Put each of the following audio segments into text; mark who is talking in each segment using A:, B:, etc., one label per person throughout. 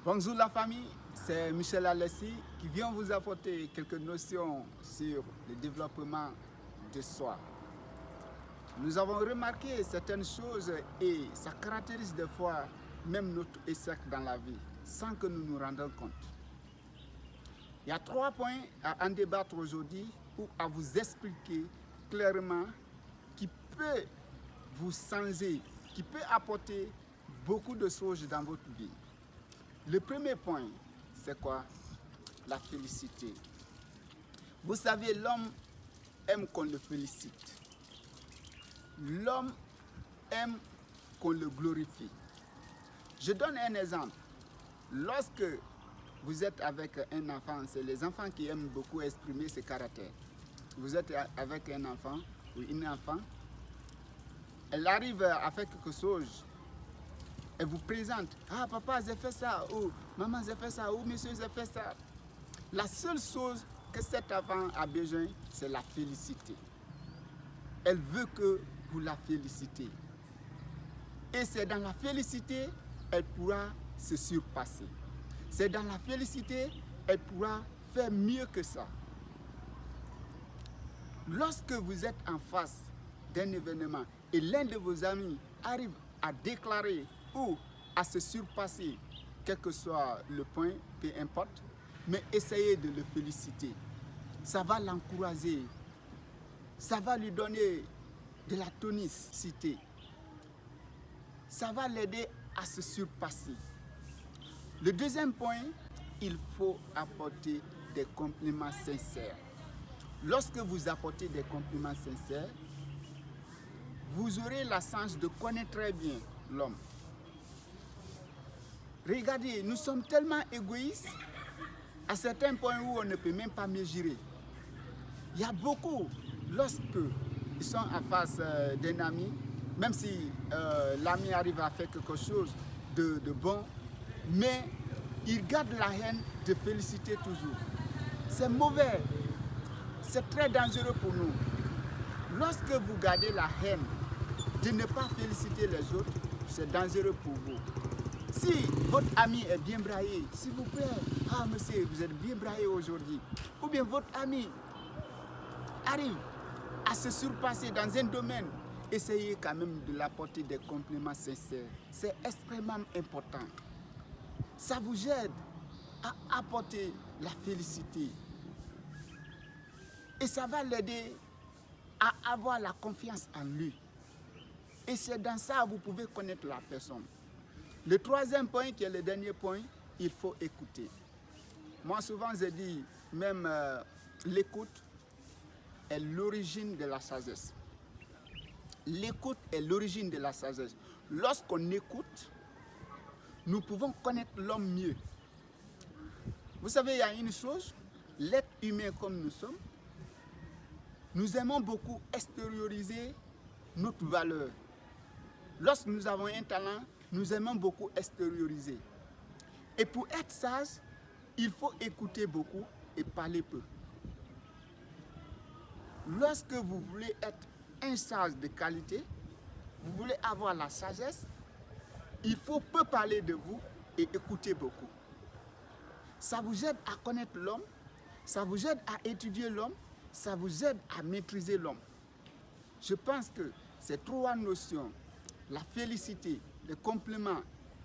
A: Bonjour la famille, c'est Michel Alessi qui vient vous apporter quelques notions sur le développement de soi. Nous avons remarqué certaines choses et ça caractérise des fois même notre échec dans la vie sans que nous nous rendions compte. Il y a 3 points à en débattre aujourd'hui ou à vous expliquer clairement qui peut vous changer, qui peut apporter beaucoup de choses dans votre vie. Le premier point, c'est quoi? La félicité. Vous savez, l'homme aime qu'on le félicite. L'homme aime qu'on le glorifie. Je donne un exemple. Lorsque vous êtes avec un enfant, c'est les enfants qui aiment beaucoup exprimer ses caractères. Vous êtes avec un enfant ou une enfant, elle arrive à faire quelque chose. Elle vous présente, ah papa j'ai fait ça, ou maman j'ai fait ça, ou monsieur j'ai fait ça. La seule chose que cet enfant a besoin, c'est la félicité. Elle veut que vous la félicitez. Et c'est dans la félicité, elle pourra se surpasser. C'est dans la félicité, elle pourra faire mieux que ça. Lorsque vous êtes en face d'un événement et l'un de vos amis arrive à déclarer ou à se surpasser, quel que soit le point, peu importe, mais essayez de le féliciter. Ça va l'encourager, ça va lui donner de la tonicité, ça va l'aider à se surpasser. Le deuxième point, il faut apporter des compliments sincères. Lorsque vous apportez des compliments sincères, vous aurez la chance de connaître très bien l'homme. Regardez, nous sommes tellement égoïstes à certains points où on ne peut même pas mesurer. Il y a beaucoup, lorsque ils sont en face d'un ami, même si l'ami arrive à faire quelque chose de bon, mais il garde la haine de féliciter toujours. C'est mauvais, c'est très dangereux pour nous. Lorsque vous gardez la haine de ne pas féliciter les autres, c'est dangereux pour vous. Si votre ami est bien braillé, s'il vous plaît, ah monsieur, vous êtes bien braillé aujourd'hui. Ou bien votre ami arrive à se surpasser dans un domaine, essayez quand même de l'apporter des compliments sincères. C'est extrêmement important. Ça vous aide à apporter la félicité. Et ça va l'aider à avoir la confiance en lui. Et c'est dans ça que vous pouvez connaître la personne. Le troisième point, qui est le dernier point, il faut écouter. Moi, souvent, je dis, même l'écoute est l'origine de la sagesse. L'écoute est l'origine de la sagesse. Lorsqu'on écoute, nous pouvons connaître l'homme mieux. Vous savez, il y a une chose, l'être humain comme nous sommes, nous aimons beaucoup extérioriser notre valeur. Lorsque nous avons un talent, nous aimons beaucoup extérioriser. Et pour être sage, il faut écouter beaucoup et parler peu. Lorsque vous voulez être un sage de qualité, vous voulez avoir la sagesse, il faut peu parler de vous et écouter beaucoup. Ça vous aide à connaître l'homme, ça vous aide à étudier l'homme, ça vous aide à maîtriser l'homme. Je pense que ces 3 notions, la félicité, le complément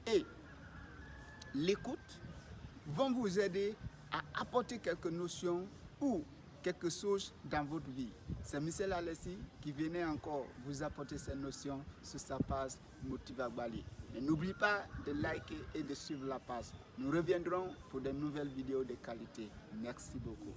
A: et l'écoute, vont vous aider à apporter quelques notions ou quelque chose dans votre vie. C'est Michel Alessi qui venait encore vous apporter ces notions sur sa page Motiva Bali. Et n'oubliez pas de liker et de suivre la page. Nous reviendrons pour de nouvelles vidéos de qualité. Merci beaucoup.